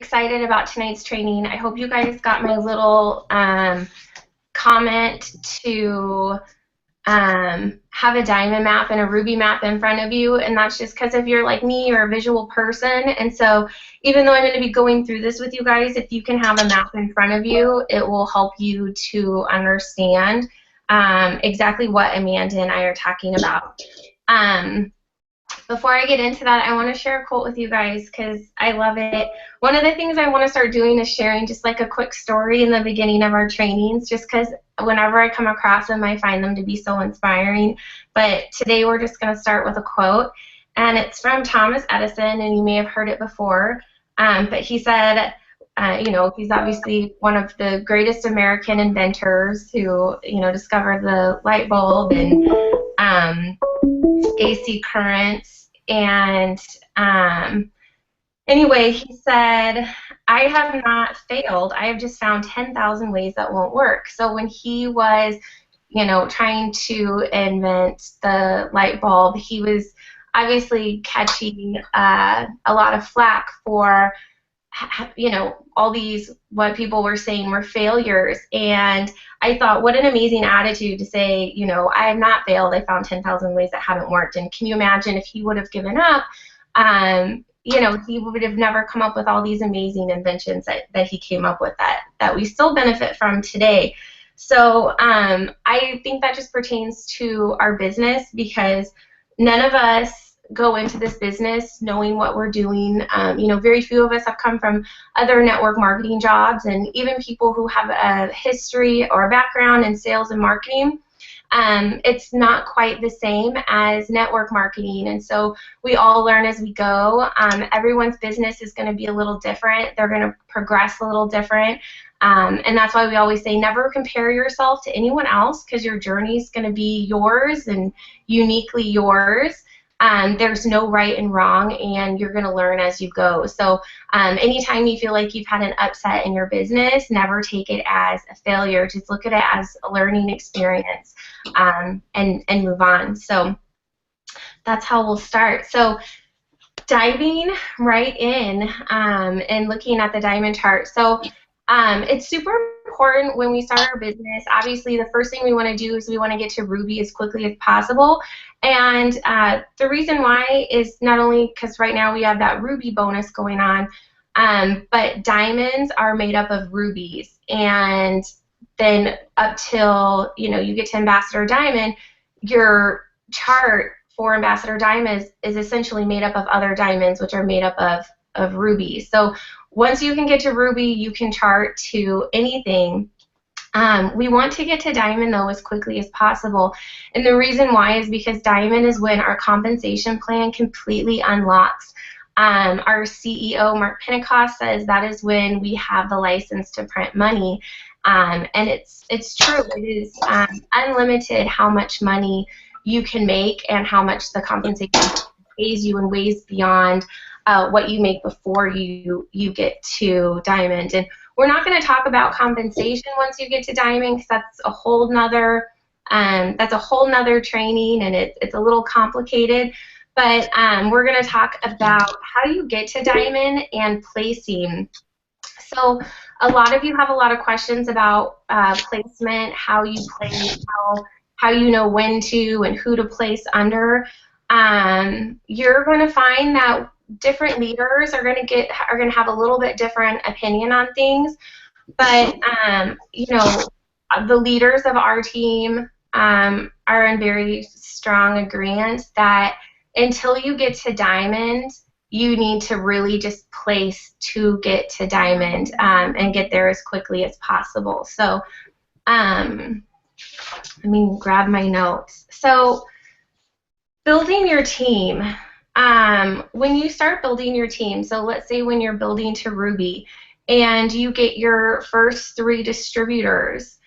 excited about tonight's training. I hope you guys got my little comment to have a diamond map and a ruby map in front of you, and that's just because if you're like me, you're a visual person, and so even though I'm going to be going through this with you guys, if you can have a map in front of you, it will help you to understand exactly what Amanda and I are talking about. Before I get into that, I want to share a quote with you guys because I love it. One of the things I want to start doing is sharing just like a quick story in the beginning of our trainings, just because whenever I come across them, I find them to be so inspiring. But today we're just going to start with a quote, and it's from Thomas Edison, and you may have heard it before. But he said, he's obviously one of the greatest American inventors who, discovered the light bulb and AC currents, and anyway, he said, I have not failed. I have just found 10,000 ways that won't work. So when he was, trying to invent the light bulb, he was obviously catching a lot of flack for all these, what people were saying were failures. And I thought, what an amazing attitude to say, I have not failed. I found 10,000 ways that haven't worked. And can you imagine if he would have given up, he would have never come up with all these amazing inventions that he came up with that we still benefit from today. So I think that just pertains to our business, because none of us go into this business knowing what we're doing. Very few of us have come from other network marketing jobs, and even people who have a history or a background in sales and marketing, it's not quite the same as network marketing, and so we all learn as we go. Everyone's business is going to be a little different. They're going to progress a little different, and that's why we always say never compare yourself to anyone else, because your journey is going to be yours and uniquely yours. There's no right and wrong, and you're going to learn as you go. So anytime you feel like you've had an upset in your business, never take it as a failure. Just look at it as a learning experience, and move on. So that's how we'll start. So diving right in and looking at the diamond chart. So it's super important when we start our business. Obviously, the first thing we want to do is we want to get to ruby as quickly as possible. And the reason why is not only because right now we have that ruby bonus going on, but diamonds are made up of rubies. And then up till you get to Ambassador Diamond, your chart for Ambassador Diamond is essentially made up of other diamonds, which are made up of rubies. So once you can get to ruby, you can chart to anything. We want to get to diamond, though, as quickly as possible. And the reason why is because diamond is when our compensation plan completely unlocks. Our CEO, Mark Pentecost, says that is when we have the license to print money. And it's true. It is unlimited how much money you can make and how much the compensation pays you in ways beyond what you make before you get to diamond. And we're not going to talk about compensation once you get to diamond, because that's a whole nother training, and it's a little complicated. But we're going to talk about how you get to diamond and placing. So a lot of you have a lot of questions about placement, how you place, how you know when to and who to place under. You're going to find that different leaders are going to have a little bit different opinion on things, but the leaders of our team are in very strong agreement that until you get to diamond, you need to really just place to get to diamond, and get there as quickly as possible. So let me grab my notes. So building your team. When you start building your team, so let's say when you're building to ruby and you get your first 3 distributors,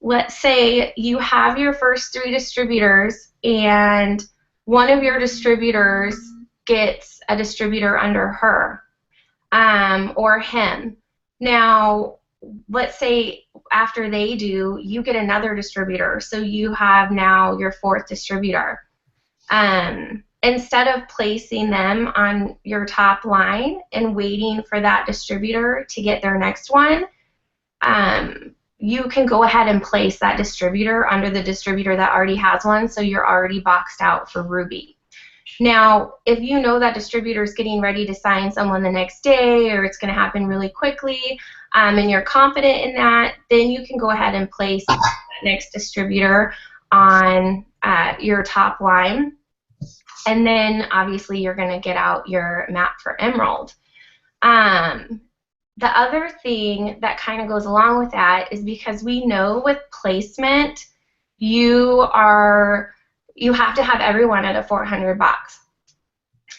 let's say you have your first 3 distributors and one of your distributors gets a distributor under her or him. Now, let's say after they do, you get another distributor, so you have now your 4th distributor. instead of placing them on your top line and waiting for that distributor to get their next one, you can go ahead and place that distributor under the distributor that already has one, so you're already boxed out for Ruby. Now, if you know that distributor is getting ready to sign someone the next day, or it's going to happen really quickly, and you're confident in that, then you can go ahead and place that next distributor on your top line. And then, obviously, you're going to get out your map for Emerald. The other thing that kind of goes along with that is because we know with placement, you have to have everyone at a 400 box.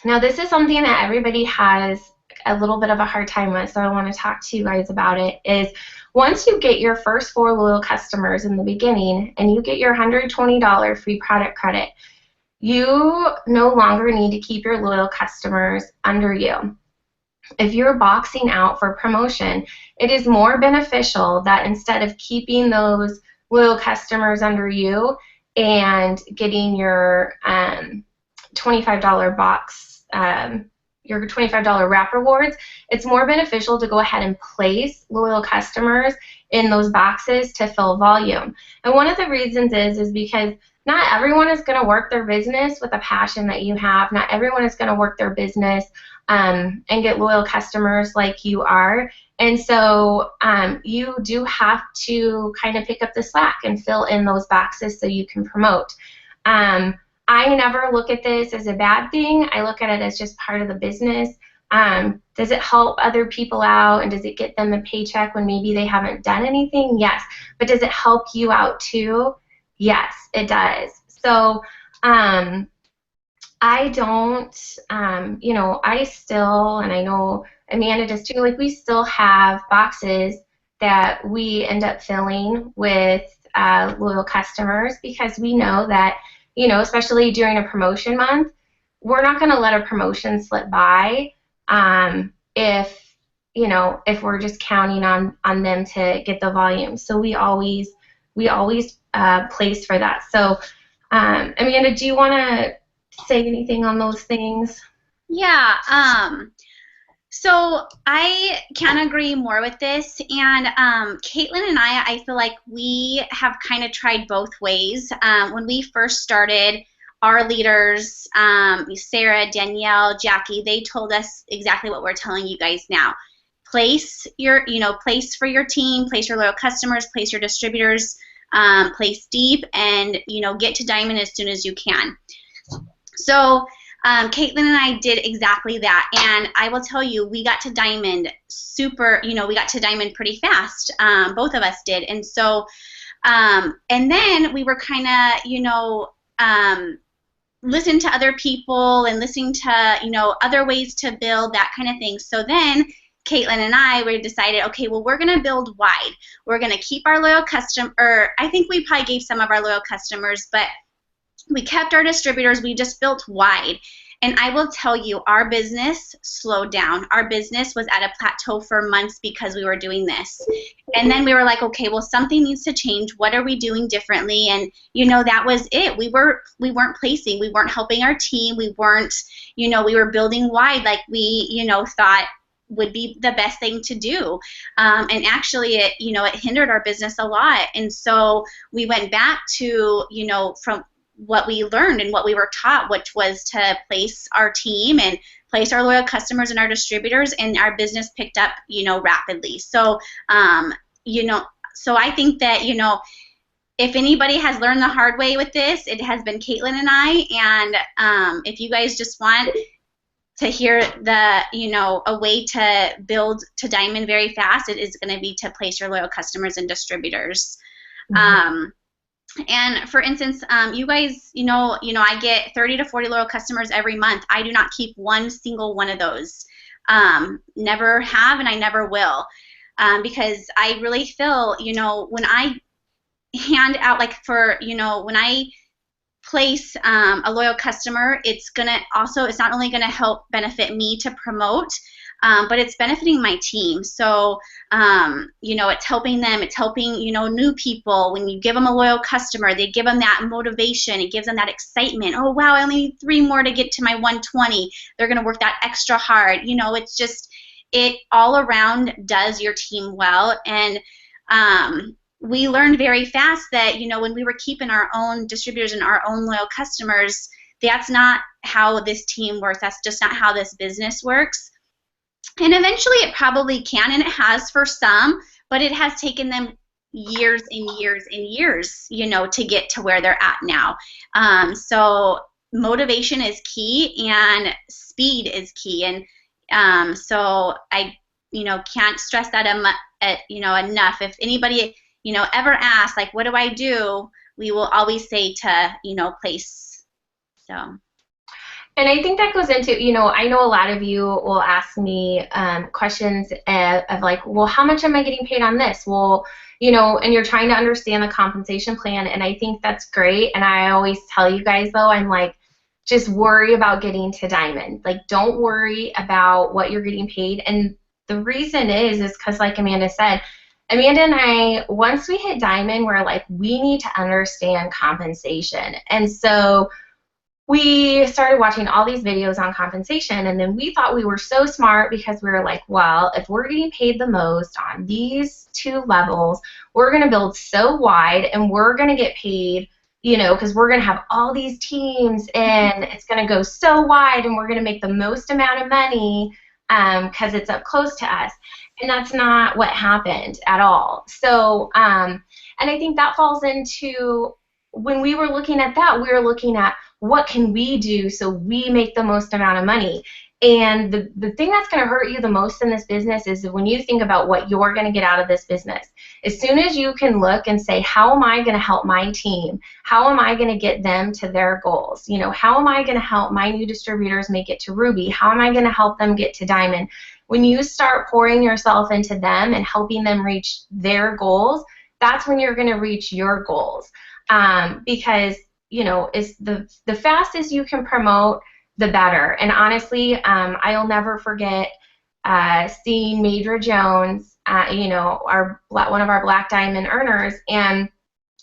Now, this is something that everybody has a little bit of a hard time with, so I want to talk to you guys about it, is once you get your first 4 loyal customers in the beginning and you get your $120 free product credit, you no longer need to keep your loyal customers under you. If you're boxing out for promotion, it is more beneficial that instead of keeping those loyal customers under you and getting your $25 box, your $25 wrap rewards, it's more beneficial to go ahead and place loyal customers in those boxes to fill volume. And one of the reasons is because not everyone is going to work their business with a passion that you have. Not everyone is going to work their business and get loyal customers like you are. And so you do have to kind of pick up the slack and fill in those boxes so you can promote. I never look at this as a bad thing. I look at it as just part of the business. Does it help other people out, and does it get them a paycheck when maybe they haven't done anything? Yes. But does it help you out too? Yes, it does. So I don't, I still, and I know Amanda does too, like we still have boxes that we end up filling with loyal customers, because we know that, especially during a promotion month, we're not going to let a promotion slip by if we're just counting on them to get the volume. So we always place for that. So Amanda, do you want to say anything on those things? Yeah. So I can agree more with this, and Caitlin and I feel like we have kind of tried both ways. When we first started, our leaders, Sarah, Danielle, Jackie, they told us exactly what we're telling you guys now. Place for your team, place your loyal customers, place your distributors, place deep, and get to Diamond as soon as you can. So Caitlin and I did exactly that, and I will tell you, we got to Diamond we got to Diamond pretty fast. Both of us did, and so, and then we were kind of, listening to other people and listening to, other ways to build, that kind of thing. So then Caitlin and I decided, okay, well, we're going to build wide. We're going to keep our loyal customer, I think we probably gave some of our loyal customers, but we kept our distributors. We just built wide. And I will tell you, our business slowed down. Our business was at a plateau for months because we were doing this. And then we were like, okay, well, something needs to change. What are we doing differently? And, that was it. We weren't placing. We weren't helping our team. We weren't, we were building wide like we, thought would be the best thing to do. And actually, it hindered our business a lot. And so we went back to, from what we learned and what we were taught, which was to place our team and place our loyal customers and our distributors, and our business picked up, rapidly. So, so I think that, if anybody has learned the hard way with this, it has been Caitlin and I. And if you guys just want to hear a way to build to Diamond very fast, it is going to be to place your loyal customers and distributors. Mm-hmm. And for instance, you guys, I get 30 to 40 loyal customers every month. I do not keep one single one of those. Never have, and I never will. Because I really feel, when I hand out, when I place a loyal customer, it's not only going to help benefit me to promote, but it's benefiting my team. So, it's helping them. It's helping, new people. When you give them a loyal customer, they give them that motivation. It gives them that excitement. Oh, wow, I only need 3 more to get to my 120. They're going to work that extra hard. It's just, it all around does your team well. And we learned very fast that, when we were keeping our own distributors and our own loyal customers, that's not how this team works. That's just not how this business works. And eventually it probably can, and it has for some, but it has taken them years and years and years, to get to where they're at now. So motivation is key, and speed is key. And so I, can't stress that enough. If anybody, ever asks, like, what do I do? We will always say to, place. So. And I think that goes into, I know a lot of you will ask me questions of like, well, how much am I getting paid on this? Well, and you're trying to understand the compensation plan, and I think that's great. And I always tell you guys, though, I'm like, just worry about getting to diamond. Like, don't worry about what you're getting paid. And the reason is because, like Amanda said, Amanda and I, once we hit diamond, we're like, we need to understand compensation. And so we started watching all these videos on compensation, and then we thought we were so smart because we were like, well, if we're getting paid the most on these 2 levels, we're going to build so wide, and we're going to get paid, because we're going to have all these teams, and it's going to go so wide, and we're going to make the most amount of money because it's up close to us. And that's not what happened at all. So, and I think that falls into, when we were looking at that, we were looking at, what can we do so we make the most amount of money? And the thing that's going to hurt you the most in this business is when you think about what you're going to get out of this business. As soon as you can look and say, how am I going to help my team? How am I going to get them to their goals? How am I going to help my new distributors make it to Ruby? How am I going to help them get to Diamond? When you start pouring yourself into them and helping them reach their goals, that's when you're going to reach your goals. Because it's the fastest you can promote, the better. And honestly, I'll never forget seeing Madra Jones, one of our Black Diamond earners, and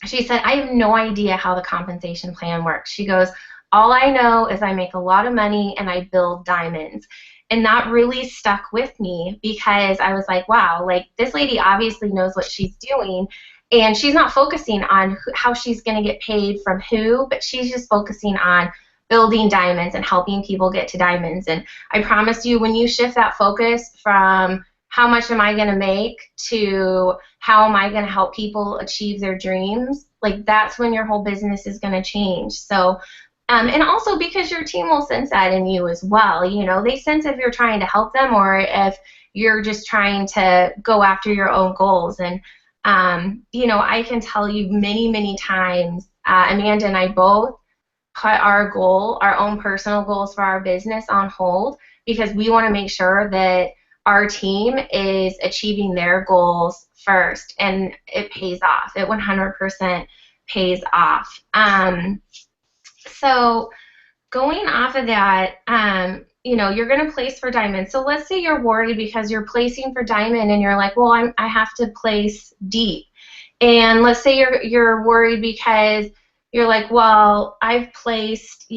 she said, I have no idea how the compensation plan works. She goes, all I know is I make a lot of money and I build diamonds. And that really stuck with me because I was like, wow, like this lady obviously knows what she's doing. And she's not focusing on how she's going to get paid from who, but she's just focusing on building diamonds and helping people get to diamonds. And I promise you, when you shift that focus from how much am I going to make to how am I going to help people achieve their dreams, like that's when your whole business is going to change. So, and also because your team will sense that in you as well. They sense if you're trying to help them or if you're just trying to go after your own goals. And I can tell you many, many times, Amanda and I both put our own personal goals for our business on hold because we want to make sure that our team is achieving their goals first, and it pays off. It 100% pays off. So going off of that, you're going to place for diamond. So let's say you're worried because you're placing for diamond and you're like, well, I have to place deep. And let's say you're worried because you're like, well, I've placed,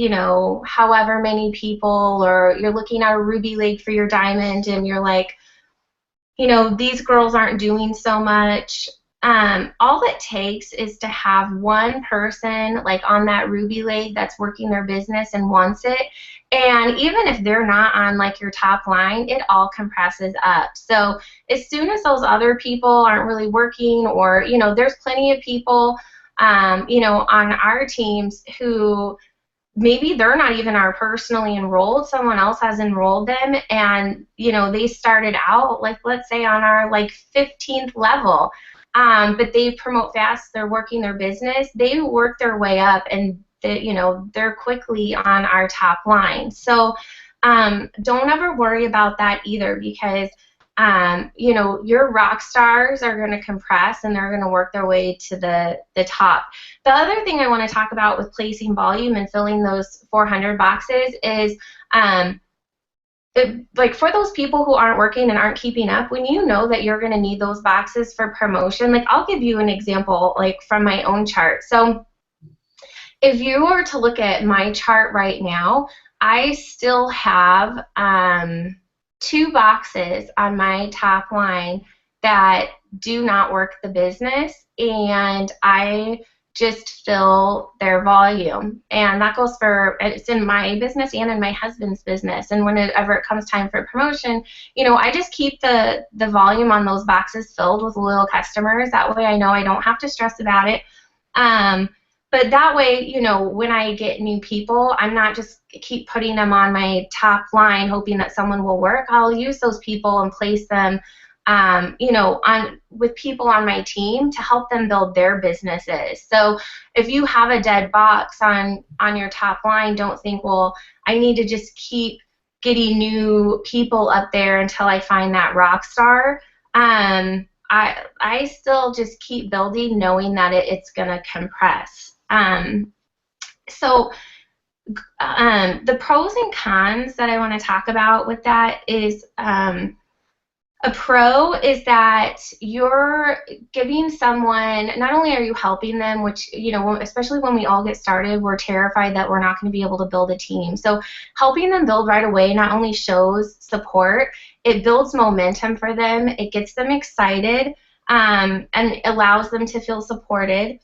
however many people, or you're looking at a Ruby League for your diamond and you're like, these girls aren't doing so much. All it takes is to have one person like on that Ruby League that's working their business and wants it. And even if they're not on like your top line, it all compresses up. So as soon as those other people aren't really working, or there's plenty of people on our teams who maybe they're not even our personally enrolled, someone else has enrolled them, and they started out like, let's say on our like 15th level, but they promote fast, they're working their business, they work their way up, and they're quickly on our top line. So don't ever worry about that either, because your rock stars are going to compress and they're going to work their way to the top. The other thing I want to talk about with placing volume and filling those 400 boxes is like for those people who aren't working and aren't keeping up, when you know that you're going to need those boxes for promotion, like I'll give you an example like from my own chart. So if you were to look at my chart right now, I still have 2 boxes on my top line that do not work the business, and I just fill their volume. And that goes for, it's in my business and in my husband's business. And whenever it comes time for promotion, I just keep the volume on those boxes filled with loyal customers. That way I know I don't have to stress about it. But that way, when I get new people, I'm not just keep putting them on my top line hoping that someone will work. I'll use those people and place them with people on my team to help them build their businesses. So if you have a dead box on your top line, don't think, well, I need to just keep getting new people up there until I find that rock star. I still just keep building, knowing that it's going to compress. So the pros and cons that I want to talk about with that is a pro is that you're giving someone, not only are you helping them, which, especially when we all get started, we're terrified that we're not going to be able to build a team. So helping them build right away not only shows support, it builds momentum for them, it gets them excited, and allows them to feel supported.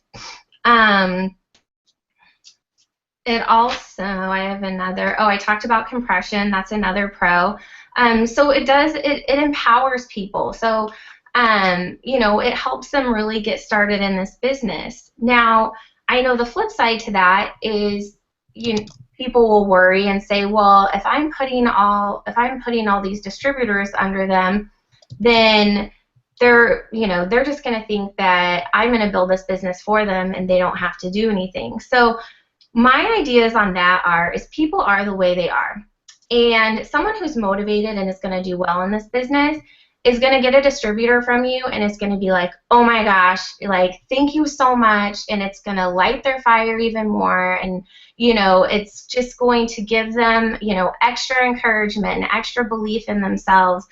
It also, I have another, I talked about compression, that's another pro. So it empowers people. So, it helps them really get started in this business. Now, I know the flip side to that is, people will worry and say, well, if I'm putting all these distributors under them, then they're just going to think that I'm going to build this business for them and they don't have to do anything. So my ideas on that is people are the way they are. And someone who's motivated and is going to do well in this business is going to get a distributor from you and it's going to be like, oh my gosh, like, thank you so much. And it's going to light their fire even more. And, it's just going to give them, extra encouragement and extra belief in themselves.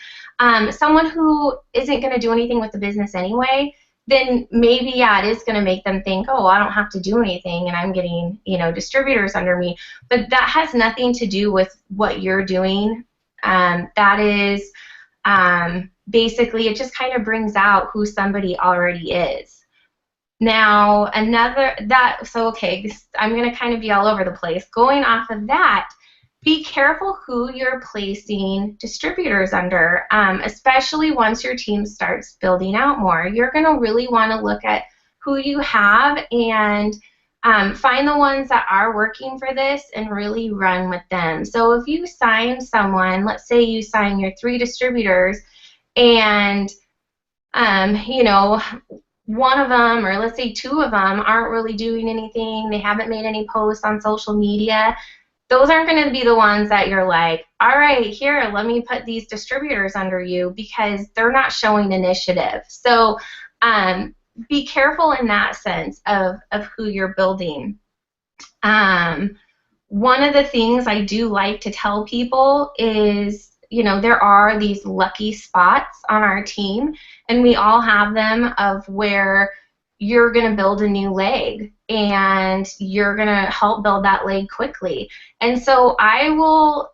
Someone who isn't going to do anything with the business anyway, then maybe, it is going to make them think, oh, I don't have to do anything and I'm getting, distributors under me. But that has nothing to do with what you're doing. That is basically, it just kind of brings out who somebody already is. Now, I'm going to kind of be all over the place. Going off of that, be careful who you're placing distributors under, especially once your team starts building out more. You're going to really want to look at who you have and find the ones that are working for this and really run with them. So if you sign someone, let's say you sign your 3 distributors and, one of them, or let's say 2 of them, aren't really doing anything, they haven't made any posts on social media, those aren't going to be the ones that you're like, all right, here, let me put these distributors under you, because they're not showing initiative. So be careful in that sense of who you're building. One of the things I do like to tell people is, there are these lucky spots on our team, and we all have them, of where you're going to build a new leg and you're going to help build that leg quickly. And so I will,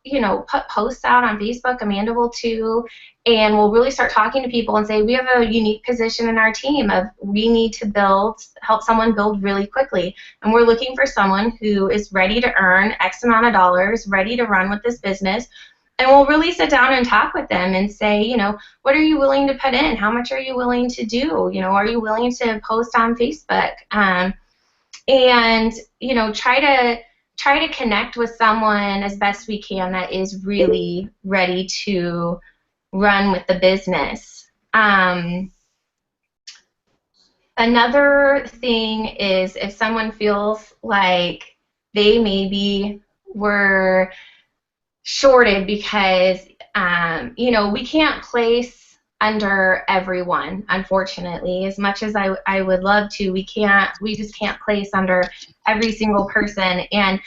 put posts out on Facebook, Amanda will too, and we'll really start talking to people and say, we have a unique position in our team of we need to help someone build really quickly. And we're looking for someone who is ready to earn X amount of dollars, ready to run with this business. And we'll really sit down and talk with them and say, what are you willing to put in? How much are you willing to do? Are you willing to post on Facebook? And, try to connect with someone as best we can that is really ready to run with the business. Another thing is if someone feels like they maybe were shorted because, we can't place under everyone, unfortunately. As much as I would love to, we just can't place under every single person. And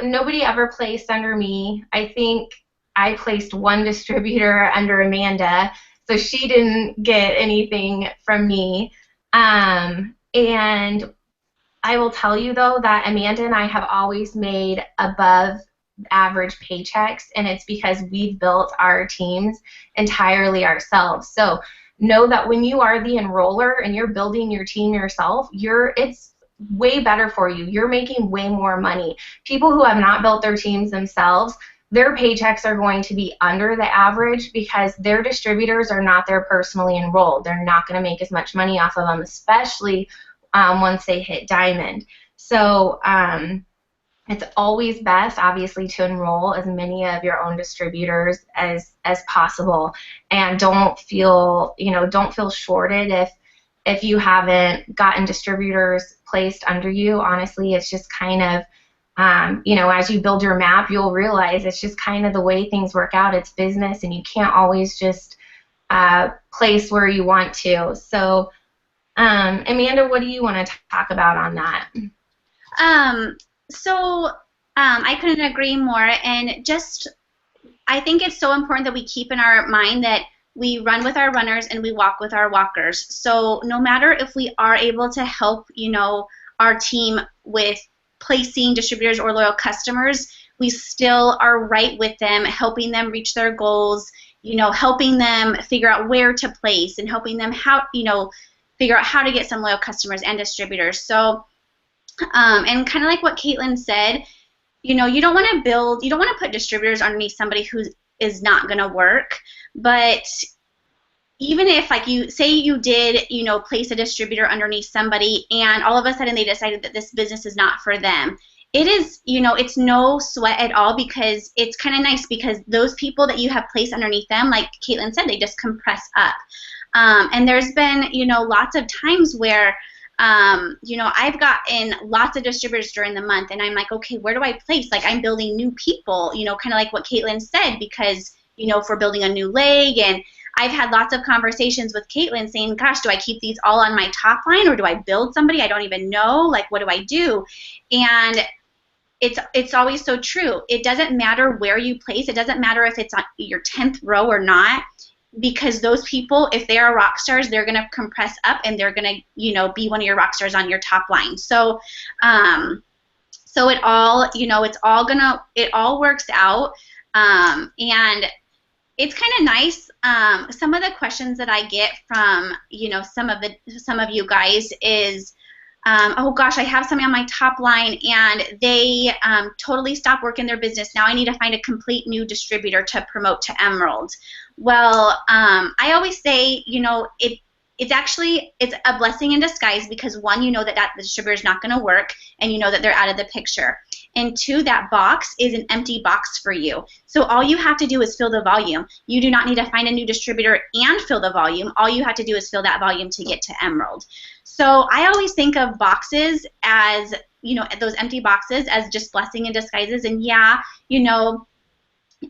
nobody ever placed under me. I think I placed one distributor under Amanda, so she didn't get anything from me. And I will tell you though that Amanda and I have always made above average paychecks, and it's because we've built our teams entirely ourselves. So know that when you are the enroller and you're building your team yourself, it's way better for you. You're making way more money. People who have not built their teams themselves, their paychecks are going to be under the average because their distributors are not there personally enrolled. They're not going to make as much money off of them, especially once they hit diamond. So it's always best, obviously, to enroll as many of your own distributors as possible, and don't feel shorted if you haven't gotten distributors placed under you. Honestly, it's just kind of as you build your map, you'll realize it's just kind of the way things work out. It's business, and you can't always just place where you want to. So, Amanda, what do you want to talk about on that? I couldn't agree more. And just, I think it's so important that we keep in our mind that we run with our runners and we walk with our walkers. So no matter if we are able to help, our team with placing distributors or loyal customers, we still are right with them, helping them reach their goals, helping them figure out where to place and helping them figure out how to get some loyal customers and distributors. So, and kind of like what Caitlin said, you don't want to put distributors underneath somebody who is not going to work. But even if, like, you did, place a distributor underneath somebody and all of a sudden they decided that this business is not for them, it is, it's no sweat at all, because it's kind of nice because those people that you have placed underneath them, like Caitlin said, they just compress up. And there's been, lots of times where, I've gotten lots of distributors during the month, and I'm like, okay, where do I place? Like, I'm building new people, kind of like what Caitlin said, because, for building a new leg. And I've had lots of conversations with Caitlin saying, gosh, do I keep these all on my top line, or do I build somebody? I don't even know. Like, what do I do? And it's always so true. It doesn't matter where you place. It doesn't matter if it's on your 10th row or not. Because those people, if they are rock stars, they're going to compress up and they're going to, be one of your rock stars on your top line. So, so it all, it all works out. And it's kind of nice. Some of the questions that I get from, some of you guys is, oh gosh, I have somebody on my top line and they totally stopped working their business. Now I need to find a complete new distributor to promote to Emerald. Well, I always say, it's a blessing in disguise, because one, that the distributor is not going to work, and that they're out of the picture. And two, that box is an empty box for you. So all you have to do is fill the volume. You do not need to find a new distributor and fill the volume. All you have to do is fill that volume to get to Emerald. So I always think of boxes as, those empty boxes as just blessing in disguises. And yeah,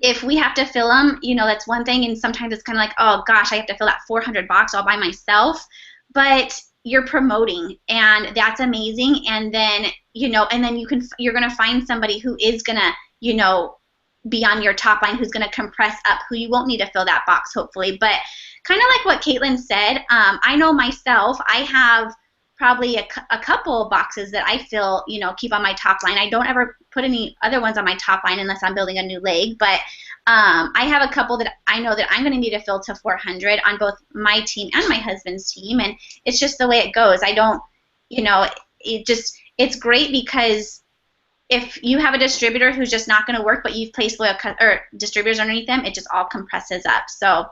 if we have to fill them, that's one thing, and sometimes it's kind of like, oh gosh, I have to fill that 400 box all by myself, but you're promoting, and that's amazing. And then, and then you're going to find somebody who is going to, be on your top line, who's going to compress up, who you won't need to fill that box, hopefully. But kind of like what Caitlin said, I know myself, I have probably a couple boxes that I fill, keep on my top line. I don't ever put any other ones on my top line unless I'm building a new leg, but I have a couple that I know that I'm going to need to fill to 400 on both my team and my husband's team, and it's just the way it goes. I don't, it's great because if you have a distributor who's just not going to work, but you've placed loyal or distributors underneath them, it just all compresses up. So,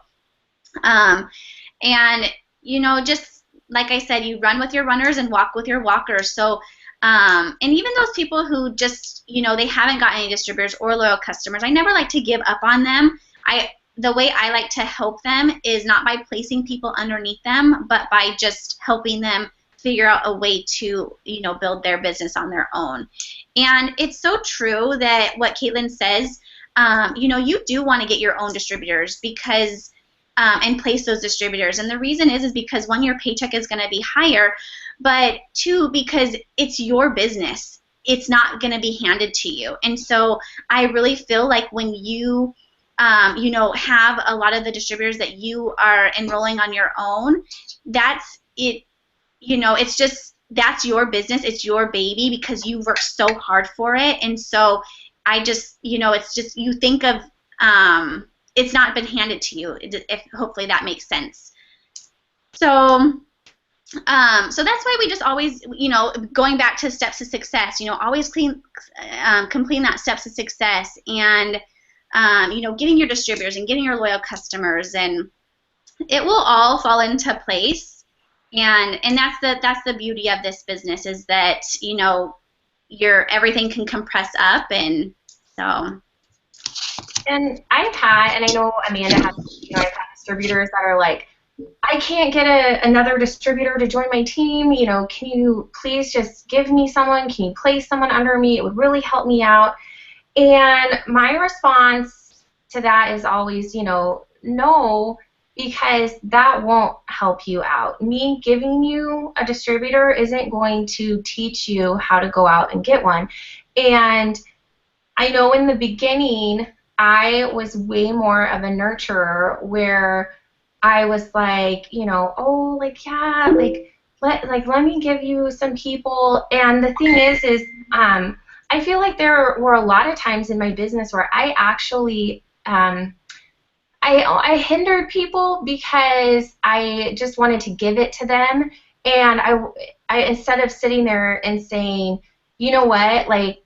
and, just like I said, you run with your runners and walk with your walkers. So, and even those people who just, they haven't got any distributors or loyal customers, I never like to give up on them. The way I like to help them is not by placing people underneath them, but by just helping them figure out a way to, build their business on their own. And it's so true that what Caitlin says, you do want to get your own distributors because and place those distributors. And the reason is because one, your paycheck is going to be higher, but two, because it's your business. It's not going to be handed to you. And so I really feel like when you you know, have a lot of the distributors that you are enrolling on your own, that's it. You know, it's just, that's your business, it's your baby, because you worked so hard for it. And so I just, you know, it's just, you think of, it's not been handed to you, if hopefully that makes sense. So so that's why we just always, you know, going back to steps to success, you know, always complete that steps to success, and you know, getting your distributors and getting your loyal customers, and it will all fall into place. And that's the beauty of this business, is that, you know, everything can compress up. And so. And I've had, and I know Amanda has, you know, I've had distributors that are like, I can't get another distributor to join my team. You know, can you please just give me someone? Can you place someone under me? It would really help me out. And my response to that is always, you know, no, because that won't help you out. Me giving you a distributor isn't going to teach you how to go out and get one. And I know in the beginning, I was way more of a nurturer, where I was like, you know, oh, like, yeah, like let me give you some people. And the thing is I feel like there were a lot of times in my business where I actually I hindered people because I just wanted to give it to them, and I instead of sitting there and saying, you know what, like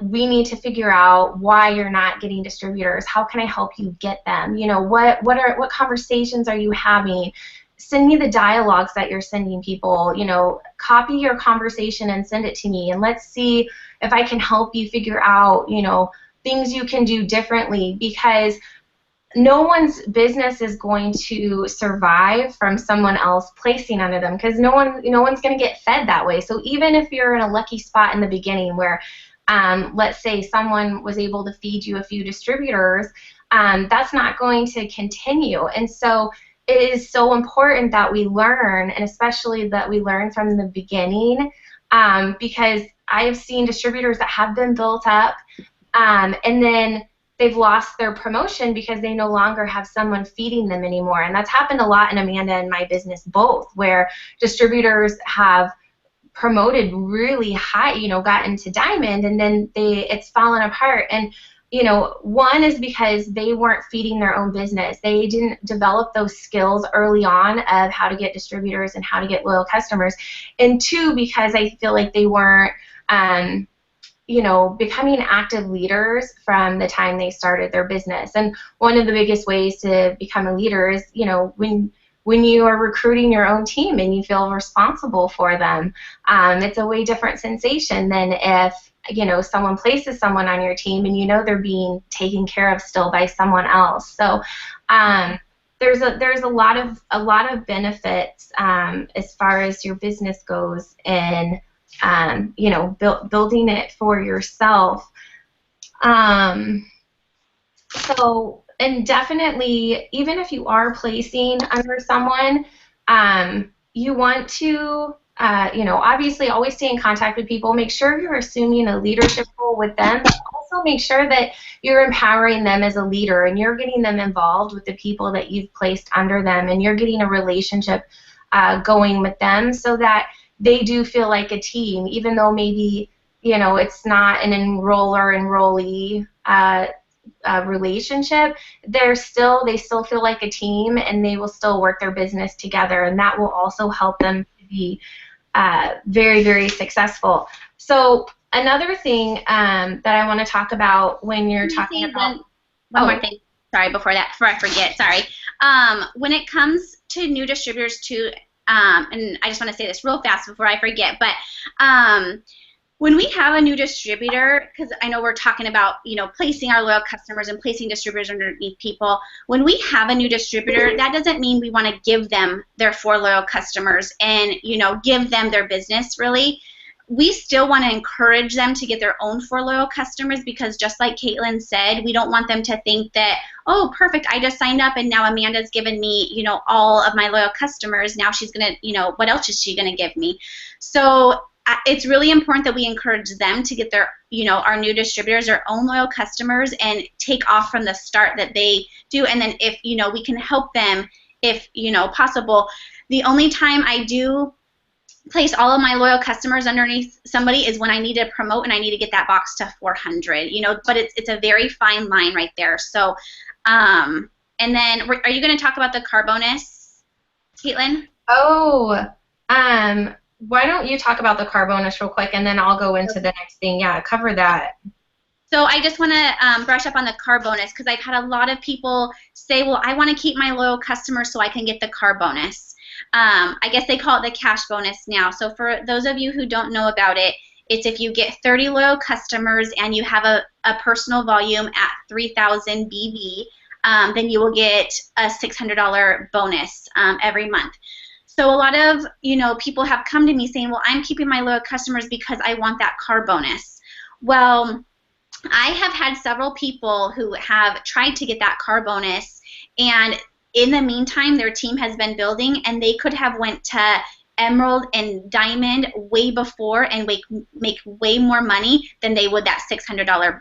we need to figure out why you're not getting distributors. How can I help you get them? You know, what conversations are you having? Send me the dialogues that you're sending people. You know, copy your conversation and send it to me, and let's see if I can help you figure out, you know, things you can do differently, because no one's business is going to survive from someone else placing under them, because no one's going to get fed that way. So even if you're in a lucky spot in the beginning where let's say someone was able to feed you a few distributors, that's not going to continue. And so it is so important that we learn, and especially that we learn from the beginning, because I've seen distributors that have been built up, and then they've lost their promotion because they no longer have someone feeding them anymore. And that's happened a lot in Amanda and my business both, where distributors have promoted really high, you know, gotten to diamond, and then it's fallen apart. And you know, one is because they weren't feeding their own business. They didn't develop those skills early on of how to get distributors and how to get loyal customers. And two, because I feel like they weren't you know, becoming active leaders from the time they started their business. And one of the biggest ways to become a leader is, you know, when you are recruiting your own team and you feel responsible for them. It's a way different sensation than if, you know, someone places someone on your team and you know they're being taken care of still by someone else. So there's a lot of benefits as far as your business goes, and you know, building it for yourself. So, and definitely, even if you are placing under someone, you want to, you know, obviously always stay in contact with people. Make sure you're assuming a leadership role with them, but also make sure that you're empowering them as a leader, and you're getting them involved with the people that you've placed under them, and you're getting a relationship going with them, so that they do feel like a team, even though maybe, you know, it's not an enroller-enrollee relationship. They still feel like a team, and they will still work their business together, and that will also help them to be very, very successful. So another thing that I want to talk about when you're talking about... One more thing. Sorry, before I forget, sorry. When it comes to new distributors too, and I just want to say this real fast before I forget, but when we have a new distributor, because I know we're talking about, you know, placing our loyal customers and placing distributors underneath people, when we have a new distributor, that doesn't mean we want to give them their 4 loyal customers and, you know, give them their business, really. We still want to encourage them to get their own 4 loyal customers, because just like Caitlin said, we don't want them to think that, oh, perfect, I just signed up and now Amanda's given me, you know, all of my loyal customers. Now she's going to, you know, what else is she going to give me? So it's really important that we encourage them to get their, our new distributors, their own loyal customers, and take off from the start that they do. And then if, we can help them if, possible. The only time I do place all of my loyal customers underneath somebody is when I need to promote and I need to get that box to 400, but it's a very fine line right there. So, and then are you going to talk about the car bonus, Caitlin? Oh, why don't you talk about the car bonus real quick, and then I'll go into the next thing. Yeah, cover that. So I just want to brush up on the car bonus, because I've had a lot of people say, well, I want to keep my loyal customers so I can get the car bonus. I guess they call it the cash bonus now. So for those of you who don't know about it, it's if you get 30 loyal customers and you have a personal volume at 3,000 BV, then you will get a $600 bonus every month. So a lot of people have come to me saying, well, I'm keeping my loyal customers because I want that car bonus. Well, I have had several people who have tried to get that car bonus, and in the meantime, their team has been building, and they could have went to Emerald and Diamond way before and make way more money than they would that $600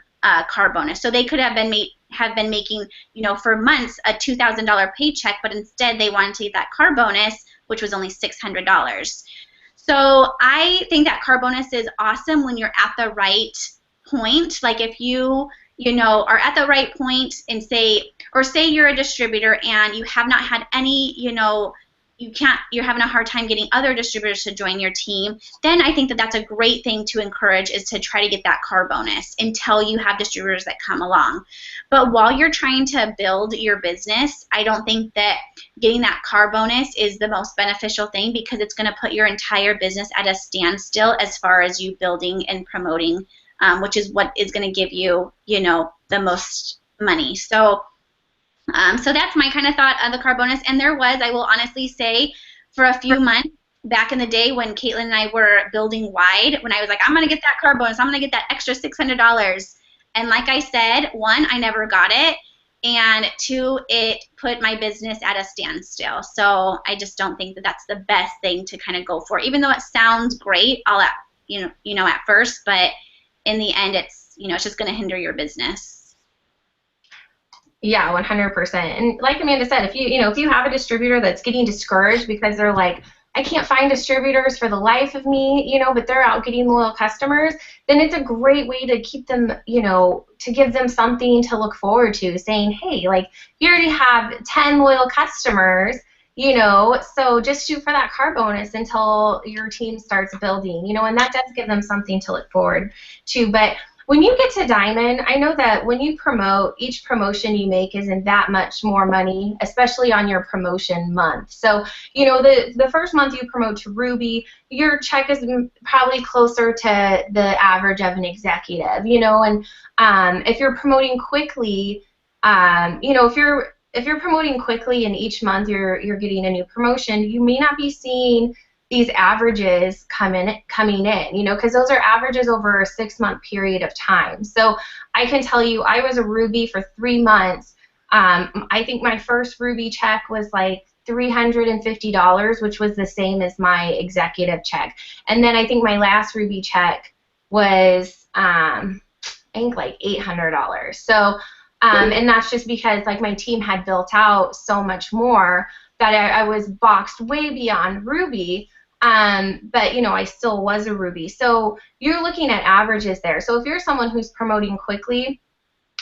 car bonus. So they could have been making, for months a $2,000 paycheck, but instead they wanted to get that car bonus, which was only $600. So I think that car bonus is awesome when you're at the right point. Like if you are at the right point and say you're a distributor and you have not had any, you're having a hard time getting other distributors to join your team, then I think that that's a great thing to encourage, is to try to get that car bonus until you have distributors that come along. But while you're trying to build your business, I don't think that getting that car bonus is the most beneficial thing, because it's going to put your entire business at a standstill as far as you building and promoting, which is what is going to give you, the most money. So that's my kind of thought of the car bonus. And there was, I will honestly say, for a few months back in the day when Caitlin and I were building Wide, when I was like, I'm going to get that car bonus, I'm going to get that extra $600. And like I said, one, I never got it. And two, it put my business at a standstill. So I just don't think that that's the best thing to kind of go for, even though it sounds great all at, at first, but in the end, it's, it's just going to hinder your business. Yeah, 100%. And like Amanda said, if you have a distributor that's getting discouraged because they're like, I can't find distributors for the life of me, but they're out getting loyal customers, then it's a great way to keep them, to give them something to look forward to, saying, hey, like, you already have 10 loyal customers, so just shoot for that car bonus until your team starts building, and that does give them something to look forward to. But when you get to Diamond, I know that when you promote, each promotion you make isn't that much more money, especially on your promotion month. So, the first month you promote to Ruby, your check is probably closer to the average of an executive, and if you're promoting quickly, if you're promoting quickly and each month you're getting a new promotion, you may not be seeing these averages coming in, because those are averages over a 6-month period of time. So I can tell you, I was a Ruby for 3 months. I think my first Ruby check was like $350, which was the same as my executive check. And then I think my last Ruby check was, I think like $800. So, and that's just because like my team had built out so much more that I was boxed way beyond Ruby. But I still was a Ruby. So you're looking at averages there. So if you're someone who's promoting quickly,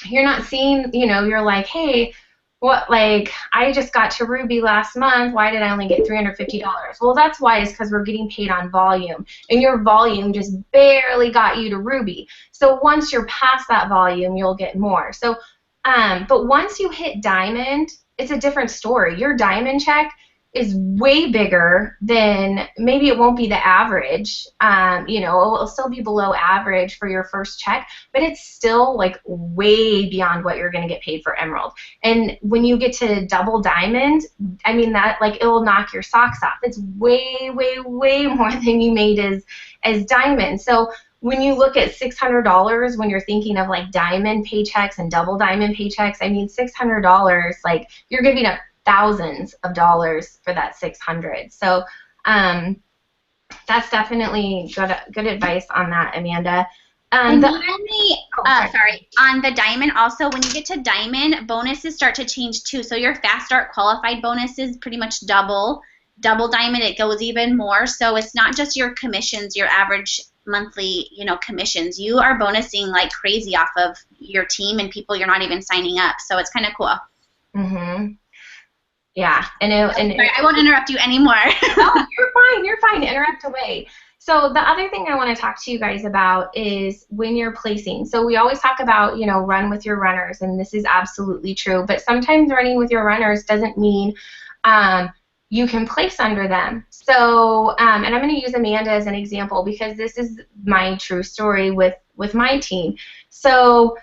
you're not seeing, you're like, hey, I just got to Ruby last month. Why did I only get $350? Well, that's why, is because we're getting paid on volume, and your volume just barely got you to Ruby. So once you're past that volume, you'll get more. So, but once you hit Diamond, it's a different story. Your Diamond check is way bigger than, maybe it won't be the average, it'll still be below average for your first check, but it's still like way beyond what you're going to get paid for Emerald. And when you get to double Diamond, I mean, that, like, it will knock your socks off. It's way, way, way more than you made as Diamond. So when you look at $600, when you're thinking of like Diamond paychecks and double Diamond paychecks, I mean, $600, like, you're giving up thousands of dollars for that $600. So That's definitely good advice on that, Amanda. And The not only, sorry. sorry, on the diamond also, when you get to diamond, bonuses start to change too. So your fast start qualified bonuses pretty much double. Double diamond, it goes even more. So it's not just your commissions, your average monthly, commissions. You are bonusing like crazy off of your team and people you're not even signing up. So it's kind of cool. Mhm. Yeah, Sorry, I won't interrupt you anymore. No, you're fine. Interrupt away. So the other thing I want to talk to you guys about is when you're placing. So we always talk about, run with your runners, and this is absolutely true. But sometimes running with your runners doesn't mean you can place under them. So, and I'm going to use Amanda as an example because this is my true story with my team. So,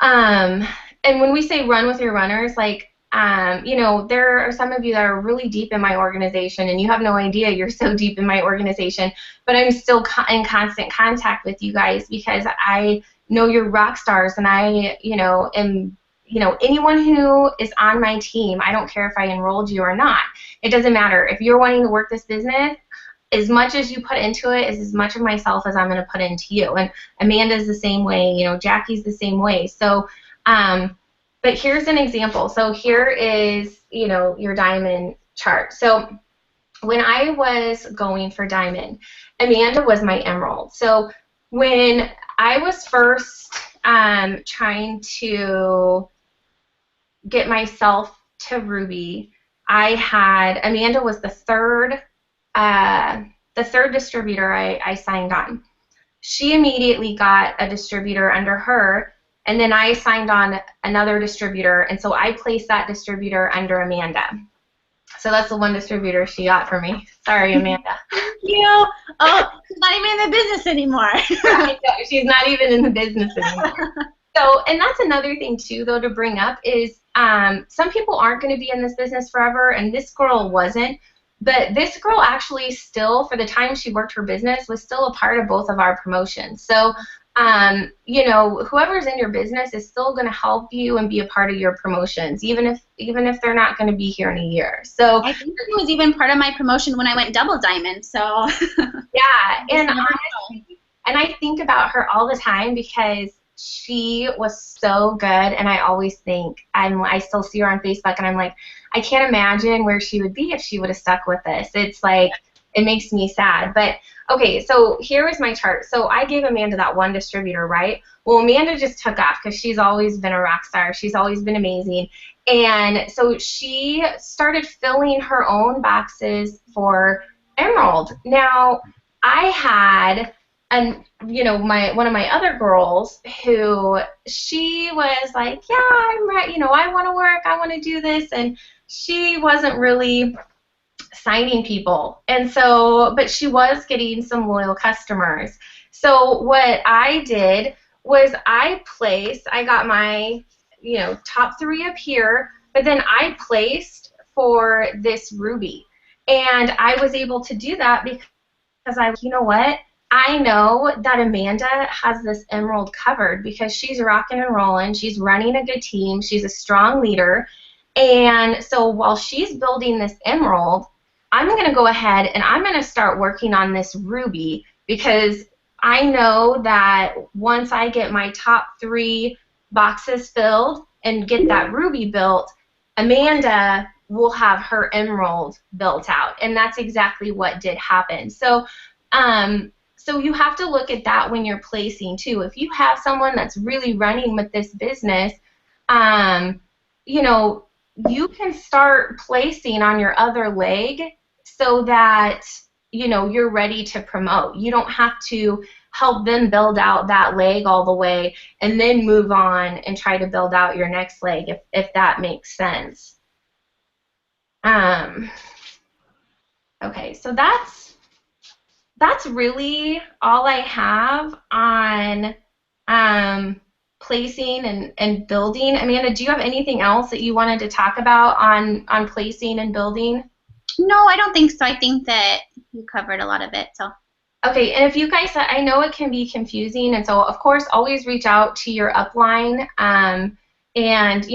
and when we say run with your runners, like, there are some of you that are really deep in my organization, and you have no idea you're so deep in my organization, but I'm still in constant contact with you guys because I know you're rock stars, and I, am, anyone who is on my team, I don't care if I enrolled you or not. It doesn't matter. If you're wanting to work this business, as much as you put into it is as much of myself as I'm going to put into you. And Amanda's the same way, Jackie's the same way. So, but here's an example. So here is, your diamond chart. So when I was going for diamond, Amanda was my emerald. So when I was first trying to get myself to ruby, Amanda was the third distributor I signed on. She immediately got a distributor under her, and then I signed on another distributor, and so I placed that distributor under Amanda. So that's the one distributor she got for me. Sorry, Amanda. Thank you. Oh, she's not even in the business anymore. I know, she's not even in the business anymore. So, and that's another thing too, though, to bring up is some people aren't going to be in this business forever, and this girl wasn't. But this girl actually still, for the time she worked her business, was still a part of both of our promotions. So, whoever's in your business is still going to help you and be a part of your promotions, even if they're not going to be here in a year. So I think she was even part of my promotion when I went double diamond. So yeah, and I think about her all the time because she was so good, and I always think I still see her on Facebook, and I'm like, I can't imagine where she would be if she would have stuck with this. It's like, it makes me sad. But okay, so here is my chart. So I gave Amanda that one distributor, right? Well, Amanda just took off because she's always been a rock star. She's always been amazing. And so she started filling her own boxes for Emerald. Now, I had one of my other girls who she was like, yeah, I'm right, I want to work, I want to do this, and she wasn't really signing people, and so, but she was getting some loyal customers. So what I did was I got my, top 3 up here, but then I placed for this ruby, and I was able to do that because you know what? I know that Amanda has this emerald covered because she's rocking and rolling. She's running a good team. She's a strong leader. And so while she's building this emerald, I'm going to go ahead and I'm going to start working on this ruby because I know that once I get my top 3 boxes filled and get that ruby built, Amanda will have her emerald built out. And that's exactly what did happen. So, so you have to look at that when you're placing too. If you have someone that's really running with this business, you can start placing on your other leg so that, you're ready to promote. You don't have to help them build out that leg all the way and then move on and try to build out your next leg, if that makes sense. Okay, so that's really all I have on placing and building. Amanda, do you have anything else that you wanted to talk about on placing and building? No, I don't think so. I think that you covered a lot of it. So. Okay, and if you guys, I know it can be confusing, and so of course always reach out to your upline, and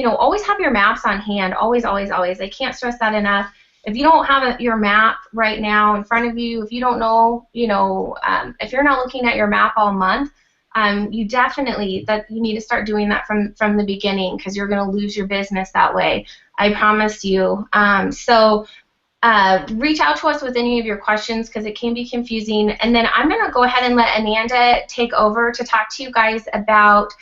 always have your maps on hand. Always, always, always. I can't stress that enough. if you don't have your map right now in front of you, if you don't know, if you're not looking at your map all month, you definitely you need to start doing that from the beginning, because you're going to lose your business that way. I promise you. So reach out to us with any of your questions, because it can be confusing. And then I'm going to go ahead and let Ananda take over to talk to you guys about,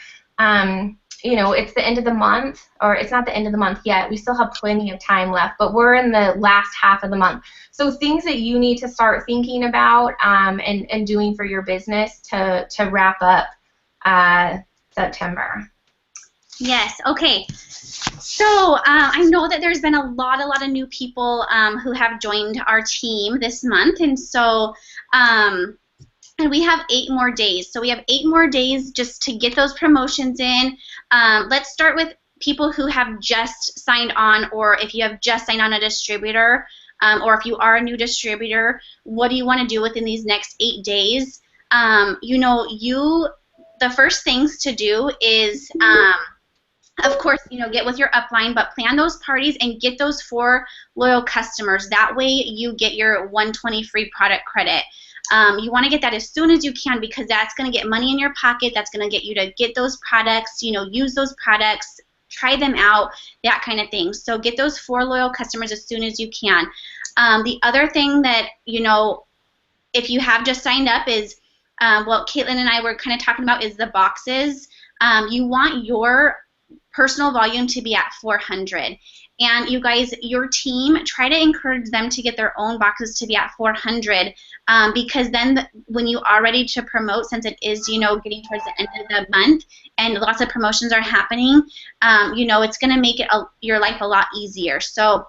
it's the end of the month, or it's not the end of the month yet. We still have plenty of time left, but we're in the last half of the month. So things that you need to start thinking about and doing for your business to wrap up September. Yes. Okay. So I know that there's been a lot of new people who have joined our team this month, and so and we have 8 more days. So we have 8 more days just to get those promotions in. Let's start with people who have just signed on, or if you have just signed on a distributor, or if you are a new distributor, what do you want to do within these next 8 days? The first things to do is, of course, get with your upline, but plan those parties and get those 4 loyal customers. That way you get your 120 free product credit. You want to get that as soon as you can, because that's going to get money in your pocket. That's going to get you to get those products, use those products, try them out, that kind of thing. So get those 4 loyal customers as soon as you can. The other thing that, if you have just signed up is, what Caitlin and I were kind of talking about is the boxes. You want your personal volume to be at 400. And you guys, your team, try to encourage them to get their own boxes to be at 400, because then when you are ready to promote, since it is, getting towards the end of the month and lots of promotions are happening, it's going to make your life a lot easier. So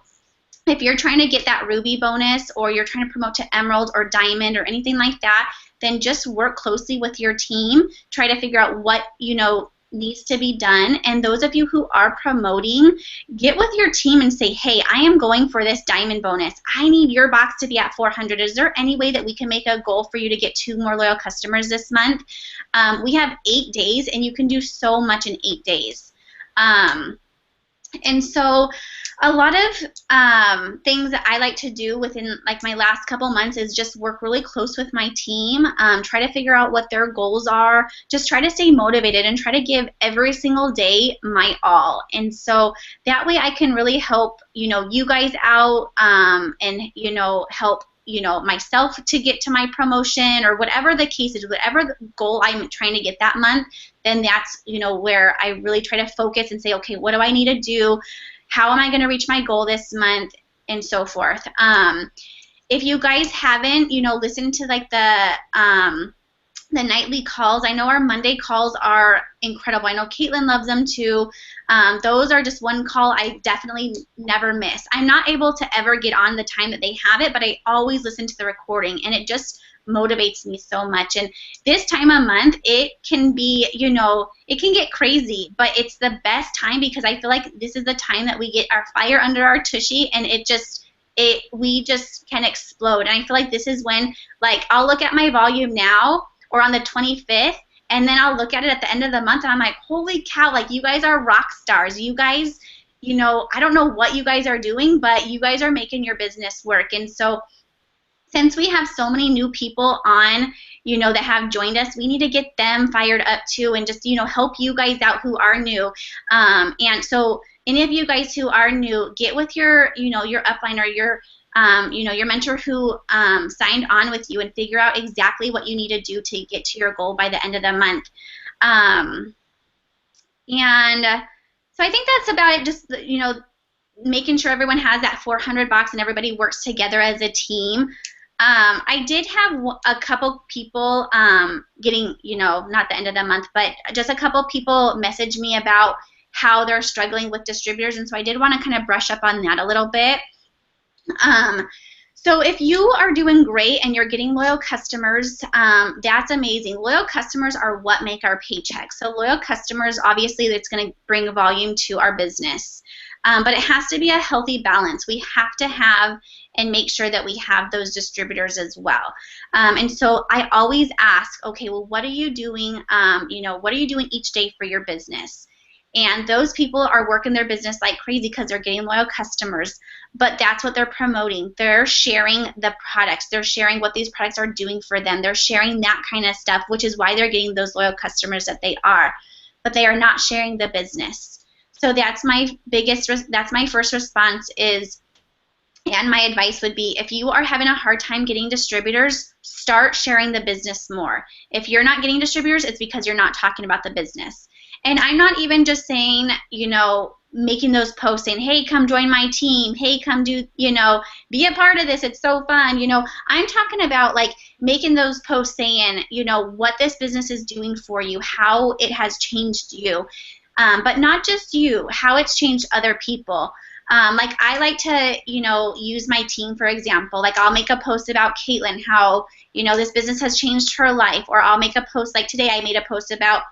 if you're trying to get that Ruby bonus, or you're trying to promote to Emerald or Diamond or anything like that, then just work closely with your team. Try to figure out what, needs to be done. And those of you who are promoting, get with your team and say, hey, I am going for this Diamond bonus. I need your box to be at 400. Is there any way that we can make a goal for you to get 2 more loyal customers this month? We have 8 days, and you can do so much in 8 days. And so a lot of things that I like to do within my last couple months is just work really close with my team, try to figure out what their goals are, just try to stay motivated and try to give every single day my all. And so that way I can really help, you guys out, and, help myself to get to my promotion, or whatever the case is, whatever goal I'm trying to get that month, then that's, where I really try to focus and say, okay, what do I need to do? How am I going to reach my goal this month? And so forth. If you guys haven't, listened to the nightly calls, I know our Monday calls are incredible. I know Caitlin loves them too. Those are just one call I definitely never miss. I'm not able to ever get on the time that they have it, but I always listen to the recording, and it just motivates me so much. And this time of month, it can be, it can get crazy, but it's the best time, because I feel like this is the time that we get our fire under our tushy, and we just can explode. And I feel like this is when, I'll look at my volume now, or on the 25th, and then I'll look at it at the end of the month, and I'm like, holy cow, you guys are rock stars. You guys, I don't know what you guys are doing, but you guys are making your business work. And so since we have so many new people on, that have joined us, we need to get them fired up too, and just, help you guys out who are new. And so any of you guys who are new, get with your, your upline, or your your mentor who signed on with you, and figure out exactly what you need to do to get to your goal by the end of the month. And so I think that's about it, just, making sure everyone has that 400 box and everybody works together as a team. I did have a couple people getting, not the end of the month, but just a couple people message me about how they're struggling with distributors, and so I did want to kind of brush up on that a little bit. So if you are doing great and you're getting loyal customers, that's amazing. Loyal customers are what make our paycheck. So loyal customers, obviously, that's going to bring volume to our business. But it has to be a healthy balance. We have to have and make sure that we have those distributors as well. And so I always ask, okay, well, what are you doing? What are you doing each day for your business? And those people are working their business like crazy because they're getting loyal customers. But that's what they're promoting. They're sharing the products. They're sharing what these products are doing for them. They're sharing that kind of stuff, which is why they're getting those loyal customers that they are. But they are not sharing the business. So that's my first response is, and my advice would be, if you are having a hard time getting distributors, start sharing the business more. If you're not getting distributors, it's because you're not talking about the business. And I'm not even just saying, making those posts saying, hey, come join my team. Hey, come do, be a part of this. It's so fun. I'm talking about like making those posts saying, what this business is doing for you, how it has changed you. But not just you, how it's changed other people. Like I like to, use my team for example. Like I'll make a post about Caitlin, how, this business has changed her life. Or I'll make a post like today I made a post about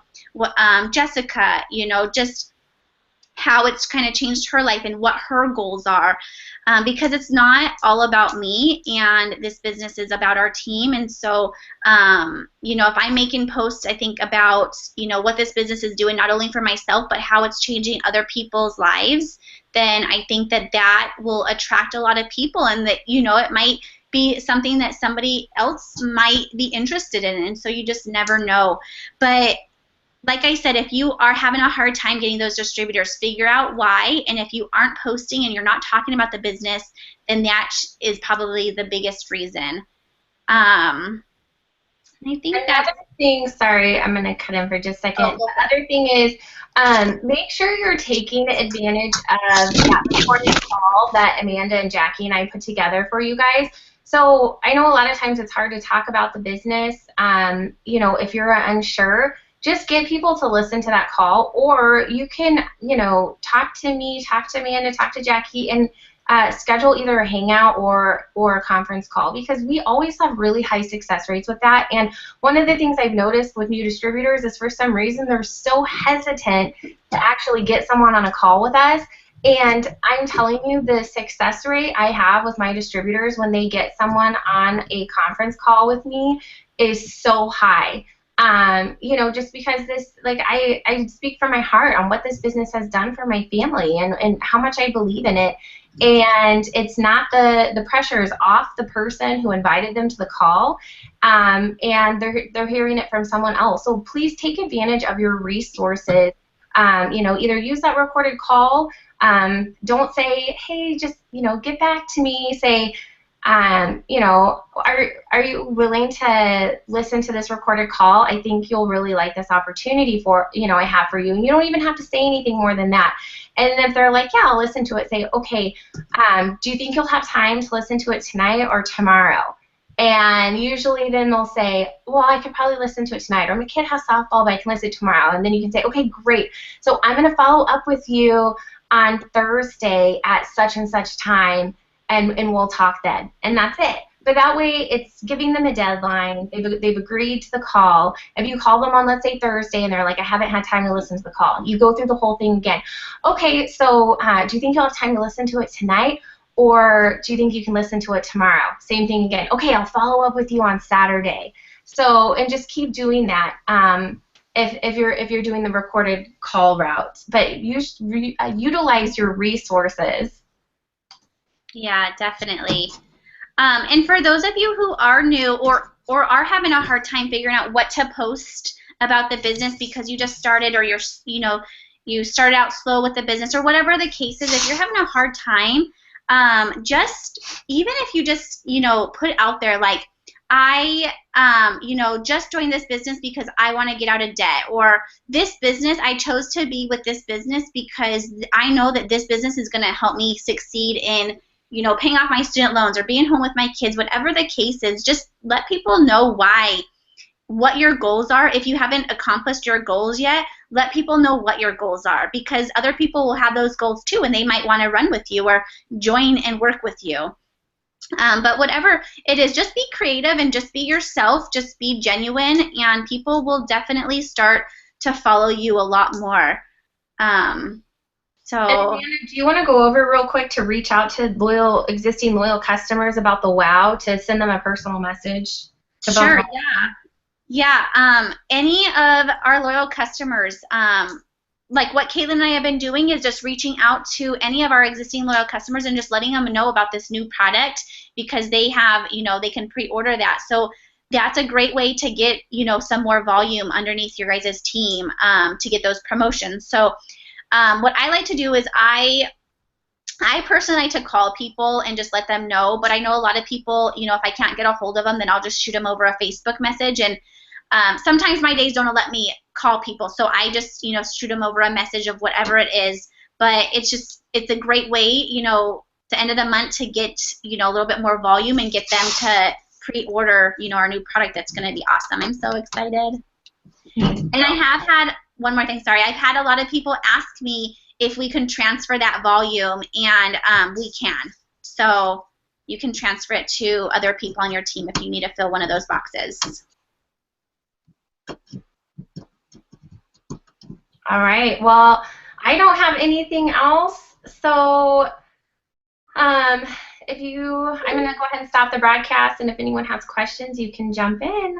Jessica, just how it's kind of changed her life and what her goals are. Because it's not all about me, and this business is about our team. And so, if I'm making posts, I think about, what this business is doing, not only for myself, but how it's changing other people's lives, then I think that will attract a lot of people, and that, it might be something that somebody else might be interested in. And so you just never know. But like I said, if you are having a hard time getting those distributors, figure out why. And if you aren't posting and you're not talking about the business, then that is probably the biggest reason. I think Another thing, sorry, I'm going to cut in for just a second. Oh, the other thing is, make sure you're taking advantage of that recorded call that Amanda and Jackie and I put together for you guys. So I know a lot of times it's hard to talk about the business. If you're unsure, just get people to listen to that call, or you can, talk to me, talk to Amanda, talk to Jackie, and schedule either a hangout or a conference call, because we always have really high success rates with that. And one of the things I've noticed with new distributors is for some reason they're so hesitant to actually get someone on a call with us. And I'm telling you, the success rate I have with my distributors when they get someone on a conference call with me is so high. Just because this, like, I speak from my heart on what this business has done for my family and how much I believe in it. And it's not the pressure is off the person who invited them to the call, and they're hearing it from someone else. So please take advantage of your resources. Either use that recorded call. Don't say, hey, just, get back to me. Say, are you willing to listen to this recorded call? I think you'll really like this opportunity I have for you. And you don't even have to say anything more than that. And if they're like, yeah, I'll listen to it, say, okay, do you think you'll have time to listen to it tonight or tomorrow? And usually then they'll say, well, I could probably listen to it tonight, or my kid has softball, but I can listen tomorrow. And then you can say, okay, great. So I'm going to follow up with you on Thursday at such and such time, and we'll talk then. And that's it. But that way it's giving them a deadline. They've agreed to the call. If you call them on, let's say, Thursday, and they're like, I haven't had time to listen to the call, you go through the whole thing again. Okay, so do you think you'll have time to listen to it tonight? Or do you think you can listen to it tomorrow? Same thing again. Okay, I'll follow up with you on Saturday. So, and just keep doing that if you're doing the recorded call route. But utilize your resources. Yeah, definitely. And for those of you who are new or are having a hard time figuring out what to post about the business because you just started, or you started out slow with the business, or whatever the case is, if you're having a hard time, even if you just put it out there like, I just joined this business because I want to get out of debt, or this business, I chose to be with this business because I know that this business is going to help me succeed in paying off my student loans or being home with my kids. Whatever the case is, just let people know what your goals are. If you haven't accomplished your goals yet, let people know what your goals are, because other people will have those goals too, and they might want to run with you or join and work with you. But whatever it is, just be creative and just be yourself, just be genuine, and people will definitely start to follow you a lot more. And Amanda, do you want to go over real quick to reach out to existing loyal customers about the WOW, to send them a personal message? Sure, yeah. Yeah, any of our loyal customers, like what Caitlin and I have been doing is just reaching out to any of our existing loyal customers and just letting them know about this new product, because they have, they can pre-order that. So that's a great way to get, some more volume underneath your guys' team, to get those promotions. So what I like to do is I personally like to call people and just let them know, but I know a lot of people, if I can't get a hold of them, then I'll just shoot them over a Facebook message. And sometimes my days don't let me call people, so I just, shoot them over a message of whatever it is. But it's a great way, the end of the month to get, a little bit more volume and get them to pre-order, our new product that's going to be awesome. I'm so excited. And I have had, one more thing, sorry, I've had a lot of people ask me if we can transfer that volume, and we can. So you can transfer it to other people on your team if you need to fill one of those boxes. All right. Well, I don't have anything else. So I'm going to go ahead and stop the broadcast, and if anyone has questions, you can jump in.